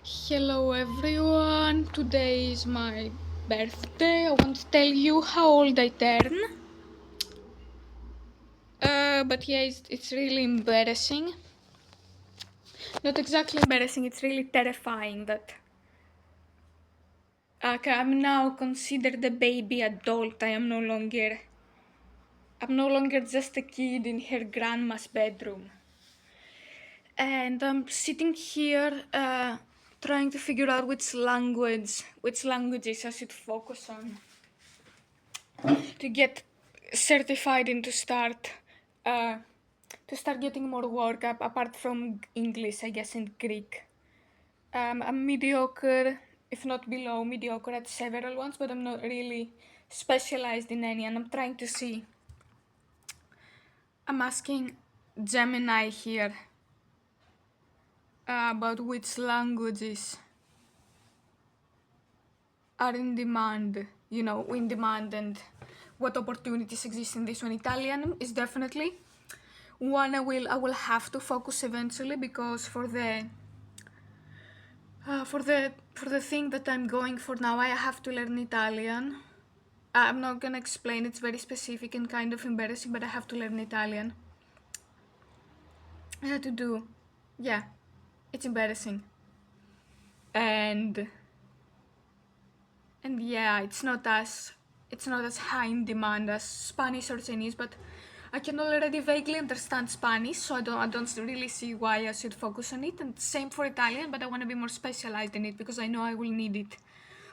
Hello everyone, today is my birthday. I want to tell you how old I turn. But yeah, it's really embarrassing. Not exactly embarrassing, it's really terrifying that I'm now considered a baby adult. I'm no longer just a kid in her grandma's bedroom. And I'm sitting here trying to figure out which languages I should focus on to get certified and uh, to start getting more work up apart from English, I guess, and Greek. I'm mediocre, if not below mediocre, at several ones, but I'm not really specialized in any, and I'm trying to see. I'm asking Gemini here about which languages are in demand, and what opportunities exist in this one. Italian is definitely one I will have to focus eventually because for the thing that I'm going for now, I have to learn Italian. I'm not gonna explain, it's very specific and kind of embarrassing, but I have to learn Italian. I had to do, yeah, it's embarrassing. And yeah, it's not as high in demand as Spanish or Chinese, but I can already vaguely understand Spanish, so I don't really see why I should focus on it. And same for Italian, but I want to be more specialized in it because I know I will need it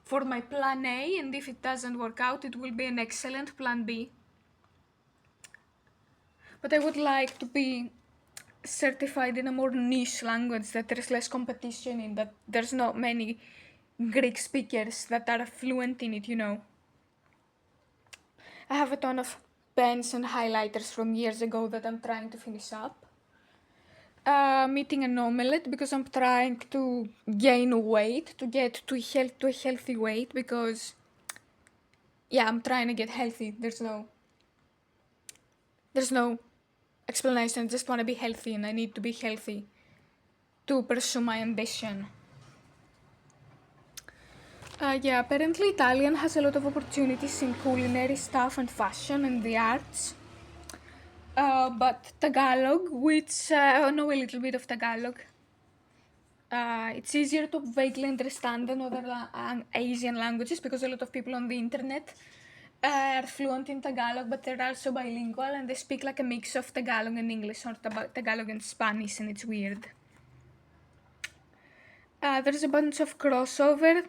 for my plan A, and if it doesn't work out, it will be an excellent plan B. But I would like to be certified in a more niche language that there's less competition in, that there's not many Greek speakers that are fluent in it. I have a ton of pens and highlighters from years ago that I'm trying to finish up. I'm eating an omelette because I'm trying to gain weight, to get to a healthy weight, because yeah, I'm trying to get healthy. There's no explanation. I just want to be healthy, and I need to be healthy to pursue my ambition. Yeah, apparently Italian has a lot of opportunities in culinary stuff and fashion and the arts. But Tagalog, which I know a little bit of Tagalog, it's easier to vaguely understand than other Asian languages because a lot of people on the internet are fluent in Tagalog, but they're also bilingual and they speak like a mix of Tagalog and English or Tagalog and Spanish, and it's weird. There's a bunch of crossover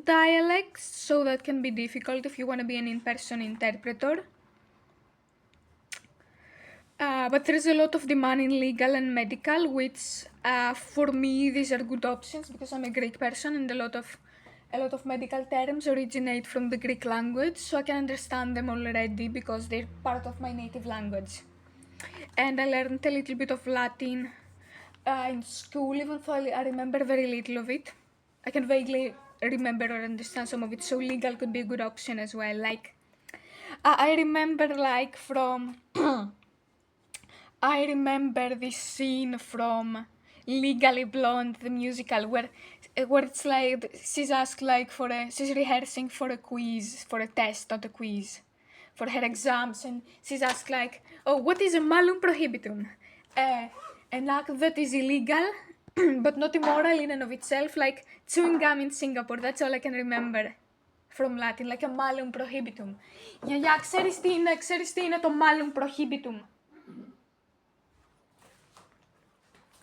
dialects, so that can be difficult if you want to be an in-person interpreter. But there's a lot of demand in legal and medical, which for me these are good options because I'm a Greek person, and a lot of medical terms originate from the Greek language, so I can understand them already because they're part of my native language. And I learned a little bit of Latin in school, even though I remember very little of it. I can vaguely remember or understand some of it, so legal could be a good option as well. Like, I remember, like, from. I remember this scene from Legally Blonde, the musical, where it's like she's rehearsing for a quiz, for a test, not a quiz, for her exams, and she's asked like, "Oh, what is a malum prohibitum?" Uh, an act that is illegal, but not immoral in and of itself, like chewing gum in Singapore. That's all I can remember from Latin, like a malum prohibitum. Γιαγιά, ξέρεις τι είναι το malum prohibitum?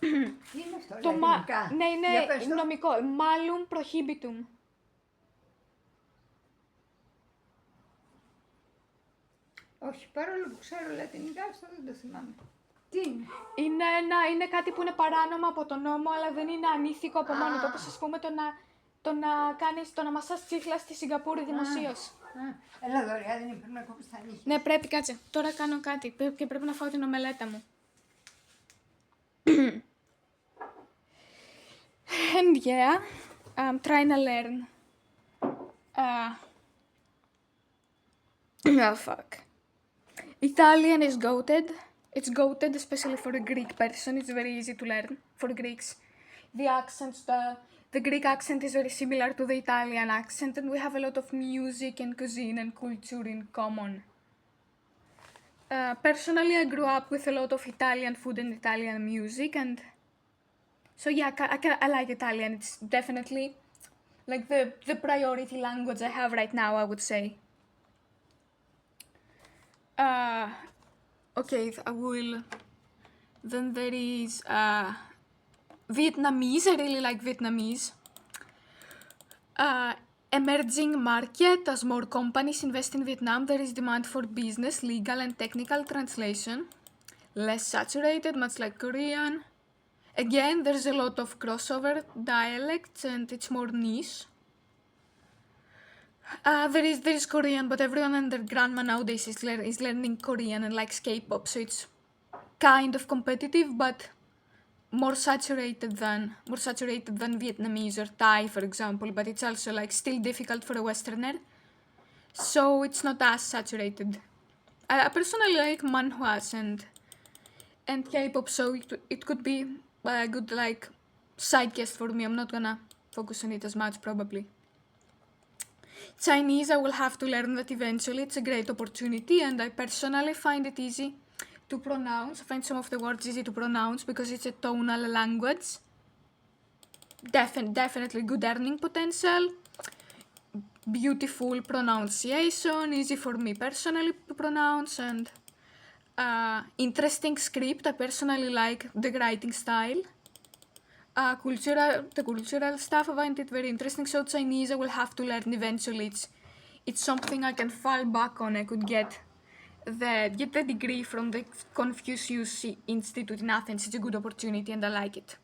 Τι είναι αυτό, Το λατινικά? ναι, Για είναι πες το. νομικό. Malum prohibitum. Όχι, παρόλο που ξέρω λατινικά, αυτό δεν το θυμάμαι. Τι είναι? Είναι κάτι που είναι παράνομο από τον νόμο, αλλά δεν είναι ανήθικο από μόνο του. Όπως, ας πούμε, το να μασάς τσίχλα στη Σιγκαπούρη δημοσίως. Έλα δωρεά, δεν πρέπει να κόψεις τα νύχια. Ναι, πρέπει, κάτσε. Τώρα κάνω κάτι και πρέπει να φάω την ομελέτα μου. And yeah, I'm trying to learn. Oh, fuck. Italian is goated. It's goated, especially for a Greek person. It's very easy to learn for Greeks. The accents, The Greek accent is very similar to the Italian accent, and we have a lot of music and cuisine and culture in common. Personally, I grew up with a lot of Italian food and Italian music, and so yeah, I like Italian. It's definitely like the priority language I have right now, I would say. Okay, I will. Then there is Vietnamese. I really like Vietnamese. Emerging market. As more companies invest in Vietnam, there is demand for business, legal, and technical translation. Less saturated, much like Korean. Again, there's a lot of crossover dialects and it's more niche. There is Korean, but everyone and their grandma nowadays is learning Korean and likes K-pop, so it's kind of competitive, but more saturated than Vietnamese or Thai, for example. But it's also like still difficult for a Westerner, so it's not as saturated. I personally like manhwas and K-pop, so it could be a good like side guest for me. I'm not gonna focus on it as much probably. Chinese, I will have to learn that eventually. It's a great opportunity, and I personally find it easy to pronounce. I find some of the words easy to pronounce because it's a tonal language. Definitely good earning potential, beautiful pronunciation, easy for me personally to pronounce, and interesting script. I personally like the writing style. The cultural stuff, I find it very interesting. So Chinese, I will have to learn eventually. It's something I can fall back on. I could get the degree from the Confucius Institute in Athens. It's a good opportunity and I like it.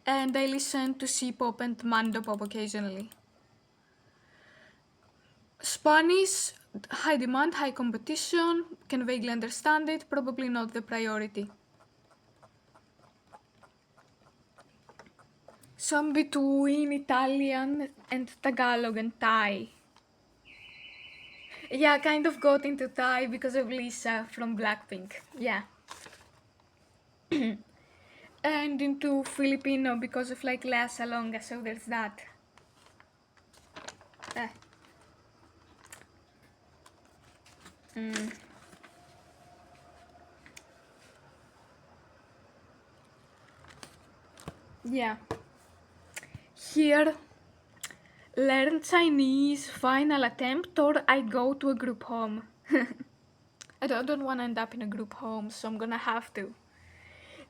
And I listen to C-pop and Mandopop occasionally. Spanish, high demand, high competition, can vaguely understand it, probably not the priority. Some between Italian and Tagalog and Thai. Yeah, I kind of got into Thai because of Lisa from Blackpink. Yeah. And into Filipino because of like Lea Salonga, so there's that. Yeah. Here, learn Chinese, final attempt, or I go to a group home. I don't want to end up in a group home, so I'm gonna have to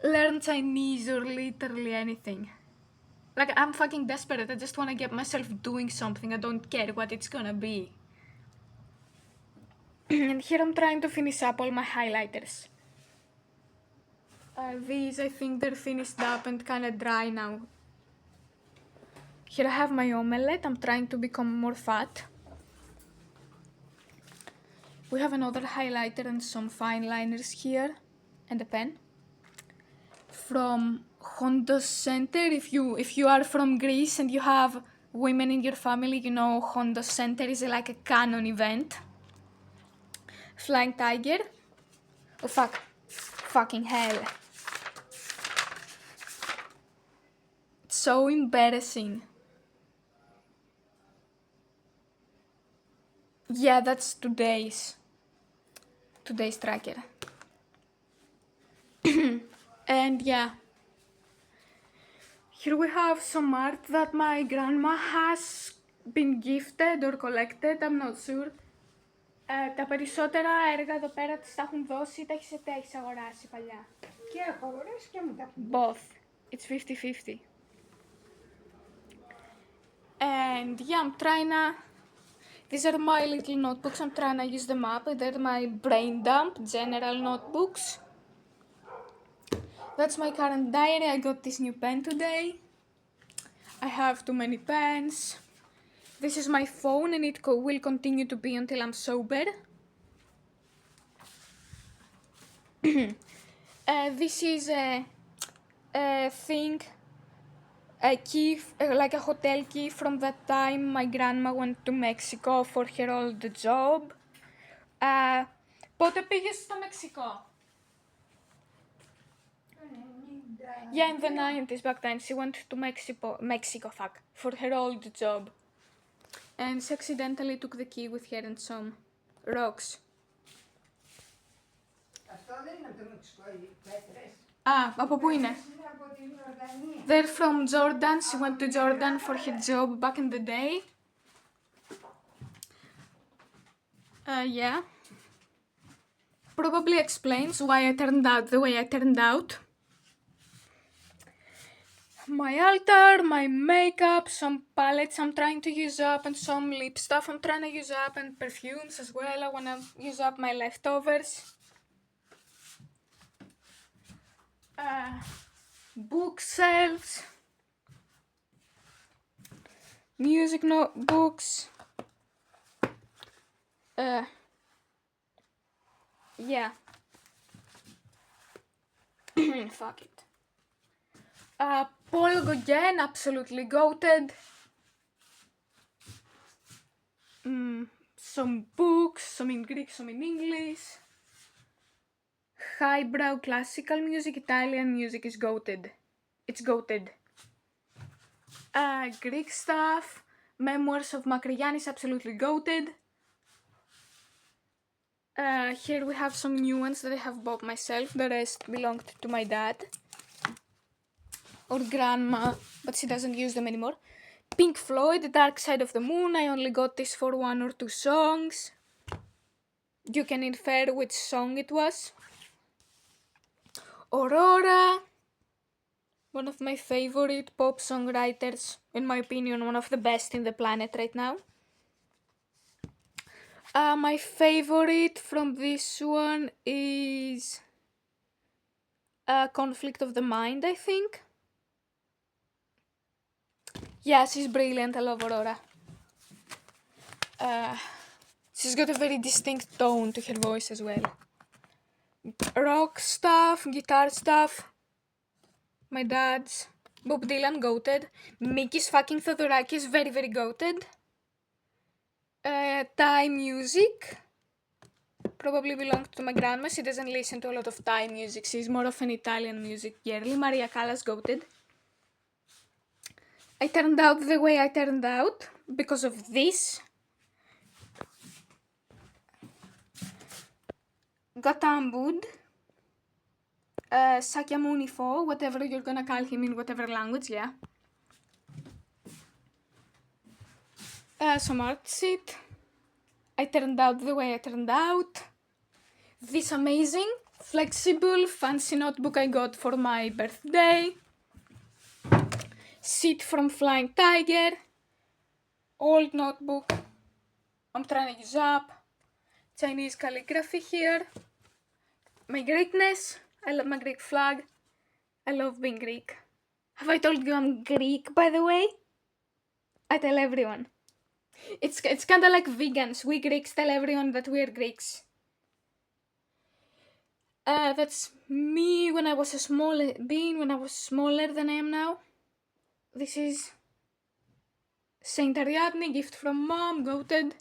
learn Chinese or literally anything. Like, I'm fucking desperate. I just want to get myself doing something. I don't care what it's gonna be. And here I'm trying to finish up all my highlighters. These, I think they're finished up and kind of dry now. Here I have my omelette. I'm trying to become more fat. We have another highlighter and some fine liners here, and a pen. From Honda Center, if you are from Greece and you have women in your family, you know Honda Center is like a canon event. Flying Tiger. Oh fucking hell. It's so embarrassing. Yeah, that's today's tracker. And yeah, here we have some art that my grandma has been gifted or collected, I'm not sure. Τα περισσότερα έργα εδώ πέρα της τα έχουν δώσει, τα έχεις αγοράσει παλιά. Και έχω αγοράσει και μου τα έχουν δώσει. Both. It's 50-50. And yeah, I'm trying to... These are my little notebooks, I'm trying to use them up. They're my brain dump general notebooks. That's my current diary. I got this new pen today. I have too many pens. This is my phone and it will continue to be until I'm sober. This is a thing, a key, like a hotel key from that time my grandma went to Mexico for her old job. Πότε πήγες στο Μεξικό? Yeah, in the 90s back then, she went to Mexico, for her old job. And she accidentally took the key with her and some rocks. Αυτό δεν είναι από το Μεξικό, οι πέτρες. Α, από πού είναι? Είναι από την Ιορδανία. They're from Jordan. She went to Jordan for her job back in the day. Yeah. Probably explains why I turned out the way I turned out. My altar, my makeup, some palettes I'm trying to use up, and some lip stuff I'm trying to use up, and perfumes as well. I want to use up my leftovers. Bookshelves, music notebooks. Yeah. Fuck it. Paul Gauguin, absolutely goated. Some books, some in Greek, some in English. Highbrow classical music, Italian music is goated. It's goated. Greek stuff, memoirs of Makrigiannis, absolutely goated. Here we have some new ones that I have bought myself. The rest belonged to my dad or grandma, but she doesn't use them anymore. Pink Floyd, The Dark Side of the Moon. I only got this for 1 or 2 songs. You can infer which song it was. Aurora, one of my favorite pop songwriters, in my opinion, one of the best in the planet right now. My favorite from this one is Conflict of the Mind, I think. Yeah, she's brilliant. I love Aurora. She's got a very distinct tone to her voice as well. Rock stuff, guitar stuff. My dad's. Bob Dylan, goated. Mikis fucking Theodorakis, very, very goated. Thai music. Probably belonged to my grandma. She doesn't listen to a lot of Thai music. She's more of an Italian music girly. Maria Callas, goated. I turned out the way I turned out because of this. Gatambud. Sakyamuni Fo, whatever you're gonna call him in whatever language, yeah. Some art shit. I turned out the way I turned out. This amazing, flexible, fancy notebook I got for my birthday. Sheet from Flying Tiger. Old notebook. I'm trying to use up. Chinese calligraphy here. My Greekness. I love my Greek flag. I love being Greek. Have I told you I'm Greek, by the way? I tell everyone. It's kind of like vegans. We Greeks tell everyone that we're Greeks. That's me when I was smaller than I am now. This is Saint Ariadne, gift from mom, goated.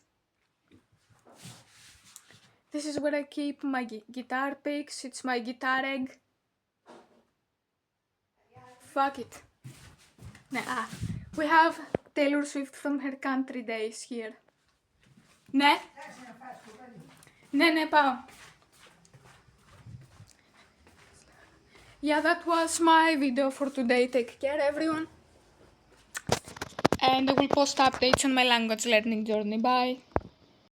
This is where I keep my guitar picks. It's my guitar egg. Fuck it. Nah. We have Taylor Swift from her country days here. Ναι. Ναι, πάω. Yeah, that was my video for today. Take care, everyone. And I will post updates on my language learning journey. Bye.